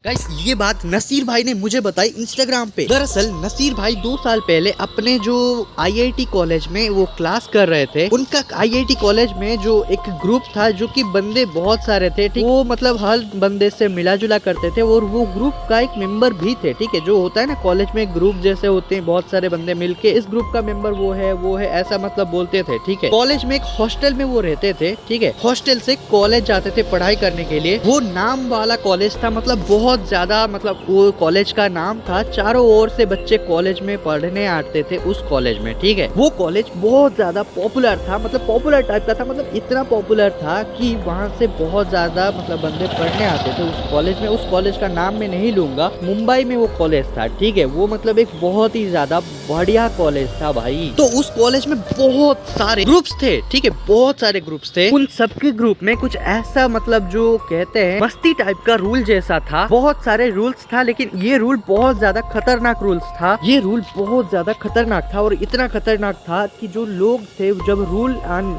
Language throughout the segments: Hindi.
गाइस ये बात नसीर भाई ने मुझे बताई इंस्टाग्राम पे। दरअसल नसीर भाई 2 साल पहले अपने जो आईआईटी कॉलेज में वो क्लास कर रहे थे, उनका आईआईटी कॉलेज में जो एक ग्रुप था जो कि बंदे बहुत सारे थे, ठीक, वो मतलब हर बंदे से मिला जुला करते थे और वो ग्रुप का एक मेंबर भी थे। ठीक है, जो होता है ना कॉलेज में ग्रुप जैसे होते हैं, बहुत सारे बंदे मिलके इस ग्रुप का मेंबर वो है ऐसा मतलब बोलते थे। ठीक है, कॉलेज में एक हॉस्टल में वो रहते थे। ठीक है, हॉस्टल से कॉलेज जाते थे पढ़ाई करने के लिए। वो नाम वाला कॉलेज था, मतलब बहुत ज्यादा, मतलब वो कॉलेज का नाम था, चारों ओर से बच्चे कॉलेज में पढ़ने आते थे उस कॉलेज में। ठीक है, वो कॉलेज बहुत ज्यादा पॉपुलर था, मतलब पॉपुलर टाइप का था, मतलब इतना पॉपुलर था कि वहाँ से बहुत ज्यादा मतलब बंदे पढ़ने आते थे उस कॉलेज में। उस कॉलेज का नाम मैं नहीं लूंगा, मुंबई में वो कॉलेज था। ठीक है, वो मतलब एक बहुत ही ज्यादा बढ़िया कॉलेज था भाई। तो उस कॉलेज में बहुत सारे ग्रुप्स थे। ठीक है, बहुत सारे ग्रुप्स थे। उन सबके ग्रुप में कुछ ऐसा मतलब जो कहते हैं मस्ती टाइप का रूल जैसा था। बहुत सारे रूल्स था, लेकिन ये रूल बहुत ज्यादा खतरनाक रूल्स था। ये रूल बहुत ज्यादा खतरनाक था और इतना खतरनाक था कि जो लोग थे जब रूल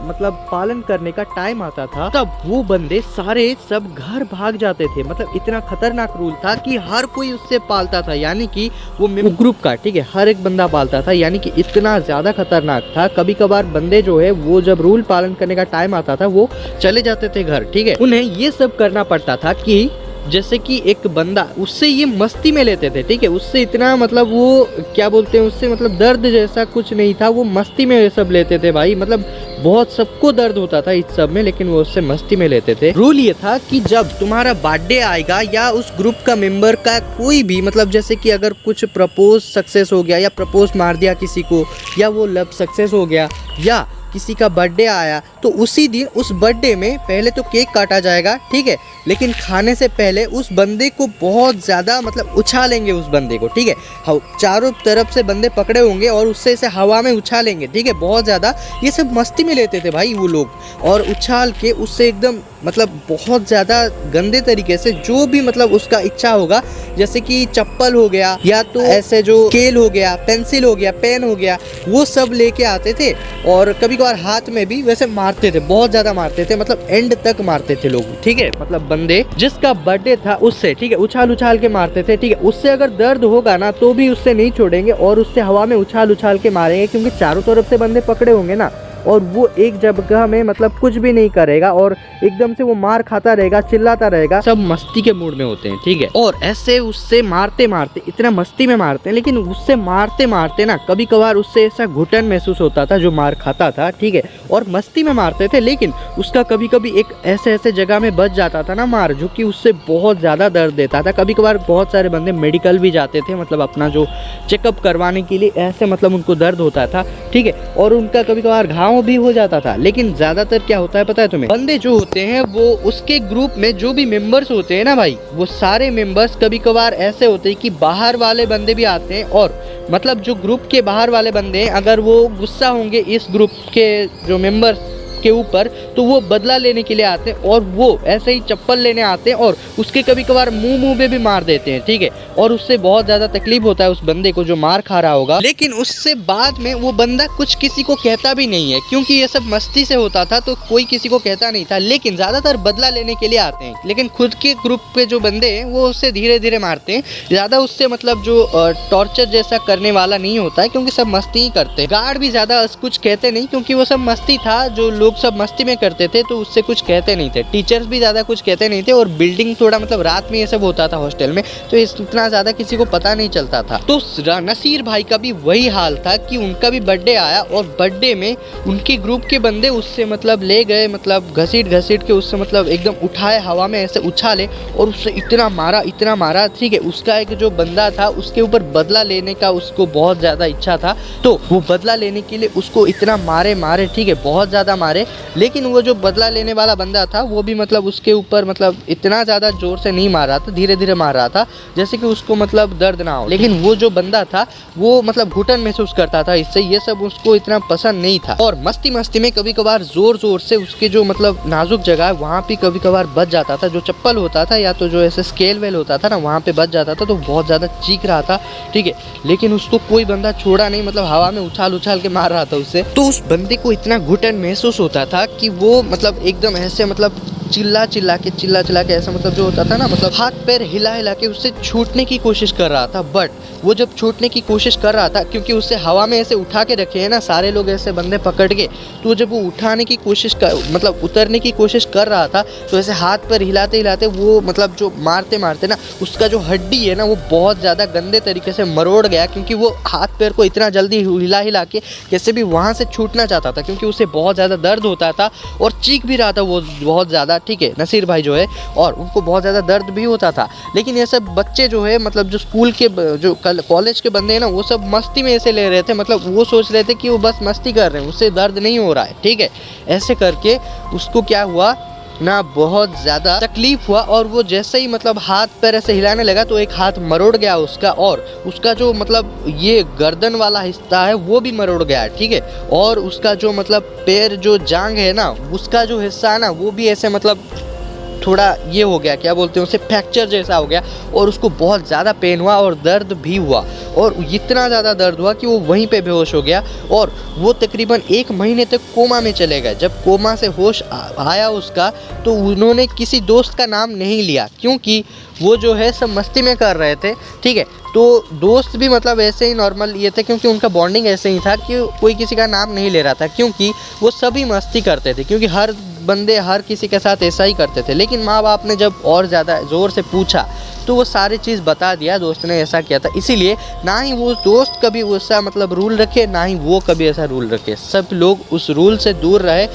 मतलब पालन करने का टाइम आता था तब वो बंदे सारे सब घर भाग जाते थे। मतलब इतना खतरनाक रूल था कि हर कोई उससे पालता था, यानी कि वो ग्रुप का, ठीक है, हर एक बंदा पालता था, यानी कि इतना ज्यादा खतरनाक था। कभी कभार बंदे जो है वो जब रूल पालन करने का टाइम आता था वो चले जाते थे घर। ठीक है, उन्हें ये सब करना पड़ता था कि जैसे कि एक बंदा उससे ये मस्ती में लेते थे। ठीक है, उससे इतना मतलब वो क्या बोलते हैं, उससे मतलब दर्द जैसा कुछ नहीं था, वो मस्ती में ये सब लेते थे भाई। मतलब बहुत सबको दर्द होता था इस सब में, लेकिन वो उससे मस्ती में लेते थे। रूल ये था कि जब तुम्हारा बर्थडे आएगा या उस ग्रुप का मेंबर का कोई भी, मतलब जैसे कि अगर कुछ प्रपोज सक्सेस हो गया या प्रपोज मार दिया किसी को, या वो लव सक्सेस हो गया, या किसी का बर्थडे आया, तो उसी दिन उस बर्थडे में पहले तो केक काटा जाएगा। ठीक है, लेकिन खाने से पहले उस बंदे को बहुत ज़्यादा मतलब उछालेंगे उस बंदे को। ठीक है, चारों तरफ से बंदे पकड़े होंगे और उससे इसे हवा में उछालेंगे। ठीक है, बहुत ज़्यादा ये सब मस्ती में लेते थे भाई वो लोग, और उछाल के उससे एकदम मतलब बहुत ज़्यादा गंदे तरीके से जो भी मतलब उसका इच्छा होगा, जैसे कि चप्पल हो गया या तो ऐसे जो स्केल हो गया, पेंसिल हो गया, पेन हो गया, वो सब लेके आते थे। और कभी कभार हाथ में भी वैसे मारते थे, बहुत ज्यादा मारते थे, मतलब एंड तक मारते थे लोग। ठीक है, मतलब बंदे जिसका बर्थडे था उससे, ठीक है, उछाल उछाल के मारते थे। ठीक है, उससे अगर दर्द होगा ना तो भी उससे नहीं छोड़ेंगे और उससे हवा में उछाल उछाल के मारेंगे, क्योंकि चारों तरफ से बंदे पकड़े होंगे ना, और वो एक जगह में मतलब कुछ भी नहीं करेगा और एकदम से वो मार खाता रहेगा, चिल्लाता रहेगा। सब मस्ती के मूड में होते हैं। ठीक है, और ऐसे उससे मारते मारते, इतना मस्ती में मारते हैं, लेकिन उससे मारते मारते ना कभी कभार उससे ऐसा घुटन महसूस होता था जो मार खाता था। ठीक है, और मस्ती में मारते थे, लेकिन उसका कभी कभी एक ऐसे जगह में बच जाता था ना मार, जो कि उससे बहुत ज्यादा दर्द देता था। कभी कभार बहुत सारे बंदे मेडिकल भी जाते थे, मतलब अपना जो चेकअप करवाने के लिए, ऐसे मतलब उनको दर्द होता था। ठीक है, और उनका कभी कभार घाव भी हो जाता था। लेकिन ज्यादातर क्या होता है पता है तुम्हें, बंदे जो होते हैं वो उसके ग्रुप में जो भी मेंबर्स होते हैं ना भाई, वो सारे मेंबर्स कभी कभार ऐसे होते हैं कि बाहर वाले बंदे भी आते हैं, और मतलब जो ग्रुप के बाहर वाले बंदे हैं अगर वो गुस्सा होंगे इस ग्रुप के जो मेंबर्स के ऊपर, तो वो बदला लेने के लिए आते हैं, और वो ऐसे ही चप्पल लेने आते हैं और उसके कभी कभार मुंह पे भी मार देते हैं। ठीक है, और उससे बहुत ज्यादा तकलीफ होता है उस बंदे को जो मार खा रहा होगा, लेकिन उससे बाद में वो बंदा कुछ किसी को कहता भी नहीं है, क्योंकि ये सब मस्ती से होता था तो कोई किसी को कहता नहीं था। लेकिन ज्यादातर बदला लेने के लिए आते हैं, लेकिन खुद के ग्रुप पे जो बंदे हैं वो उससे धीरे धीरे मारते हैं, ज्यादा उससे मतलब जो टॉर्चर जैसा करने वाला नहीं होता है, क्योंकि सब मस्ती ही करते हैं। गार्ड भी ज्यादा कुछ कहते नहीं, क्योंकि वो सब मस्ती था, जो लोग सब मस्ती में करते थे तो उससे कुछ कहते नहीं थे। टीचर्स भी ज्यादा कुछ कहते नहीं थे, और बिल्डिंग थोड़ा मतलब रात में ये सब होता था हॉस्टल में, तो इतना ज्यादा किसी को पता नहीं चलता था। तो नसीर भाई का भी वही हाल था कि उनका भी बर्थडे आया, और बर्थडे में उनके ग्रुप के बंदे उससे मतलब ले गए, मतलब घसीट घसीट के उससे मतलब एकदम उठाए, हवा में ऐसे उछाले और उससे इतना मारा। ठीक है, उसका एक जो बंदा था उसके ऊपर बदला लेने का उसको बहुत ज्यादा इच्छा था, तो वो बदला लेने के लिए उसको इतना मारे। ठीक है, बहुत ज्यादा मारे, लेकिन वो जो बदला लेने वाला बंदा था वो भी मतलब उसके ऊपर मतलब इतना ज़्यादा जोर से नहीं मार रहा था, धीरे धीरे मार रहा था, जैसे कि उसको मतलब दर्द ना हो। लेकिन वो जो बंदा था वो मतलब घुटन महसूस करता था इससे, ये सब उसको इतना पसंद नहीं था। और मस्ती मस्ती में कभी कभार जोर जोर से उसके जो मतलब नाजुक जगह है वहाँ पे कभी कभार बच जाता था, जो चप्पल होता था या तो जो ऐसे स्केल वेल होता था ना, वहाँ पे बच जाता था, तो बहुत ज़्यादा चीख रहा था। ठीक है, लेकिन उसको कोई बंदा छोड़ा नहीं, मतलब हवा में उछाल उछाल के मार रहा था उससे। तो उस बंदे को इतना घुटन महसूस होता था कि वो मतलब एकदम ऐसे मतलब चिल्ला चिल्ला के ऐसा मतलब जो होता था ना, मतलब हाथ पैर हिला हिला के उससे छूटने की कोशिश कर रहा था। बट वो जब छूटने की कोशिश कर रहा था, क्योंकि उससे हवा में ऐसे उठा के रखे हैं ना सारे लोग ऐसे बंदे पकड़ के, तो जब वो उठाने की कोशिश कर मतलब उतरने की कोशिश कर रहा था, तो ऐसे हाथ पैर हिलाते हिलाते वो मतलब जो मारते मारते ना उसका जो हड्डी है ना वो बहुत ज़्यादा गंदे तरीके से मरोड़ गया, क्योंकि वो हाथ पैर को इतना जल्दी हिला हिला के कैसे भी वहाँ से छूटना चाहता था, क्योंकि उसे बहुत ज़्यादा दर्द होता था और चीख भी रहा था वो बहुत ज़्यादा। ठीक है, नसीर भाई जो है, और उनको बहुत ज़्यादा दर्द भी होता था। लेकिन ये सब बच्चे जो है मतलब जो स्कूल के जो कॉलेज के बंदे हैं ना, वो सब मस्ती में ऐसे ले रहे थे, मतलब वो सोच रहे थे कि वो बस मस्ती कर रहे हैं, उससे दर्द नहीं हो रहा है। ठीक है, ऐसे करके उसको क्या हुआ ना, बहुत ज़्यादा तकलीफ हुआ, और वो जैसे ही मतलब हाथ पैर ऐसे हिलाने लगा तो एक हाथ मरोड़ गया उसका, और उसका जो मतलब ये गर्दन वाला हिस्सा है वो भी मरोड़ गया। ठीक है, और उसका जो मतलब पैर जो जांग है ना, उसका जो हिस्सा है ना वो भी ऐसे मतलब थोड़ा ये हो गया, क्या बोलते हैं उसे, फ्रैक्चर जैसा हो गया, और उसको बहुत ज़्यादा पेन हुआ और दर्द भी हुआ, और इतना ज़्यादा दर्द हुआ कि वो वहीं पे बेहोश हो गया, और वो तकरीबन 1 महीने तक कोमा में चले गए। जब कोमा से होश आया उसका, तो उन्होंने किसी दोस्त का नाम नहीं लिया, क्योंकि वो जो है सब मस्ती में कर रहे थे। ठीक है, तो दोस्त भी मतलब ऐसे ही नॉर्मल ये थे, क्योंकि उनका बॉन्डिंग ऐसे ही था कि कोई किसी का नाम नहीं ले रहा था, क्योंकि वो सभी मस्ती करते थे, क्योंकि हर बंदे हर किसी के साथ ऐसा ही करते थे। लेकिन माँ बाप ने जब और ज़्यादा ज़ोर से पूछा तो वो सारी चीज़ बता दिया, दोस्त ने ऐसा किया था। इसीलिए ना ही वो दोस्त कभी वैसा मतलब रूल रखे, ना ही वो कभी ऐसा रूल रखे, सब लोग उस रूल से दूर रहे।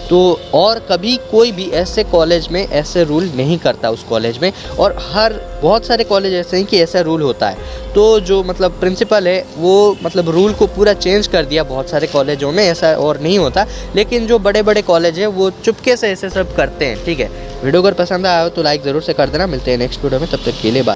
तो और कभी कोई भी ऐसे कॉलेज में ऐसे रूल नहीं करता उस कॉलेज में, और हर बहुत सारे कॉलेज ऐसे हैं कि ऐसा रूल होता है। तो जो मतलब प्रिंसिपल है वो मतलब रूल को पूरा चेंज कर दिया, बहुत सारे कॉलेजों में ऐसा और नहीं होता, लेकिन जो बड़े बड़े कॉलेज है वो चुपके से ऐसे सब करते हैं। ठीक है, वीडियो अगर पसंद आया हो तो लाइक ज़रूर से कर देना। मिलते हैं नेक्स्ट वीडियो में, तब तक के लिए बाय।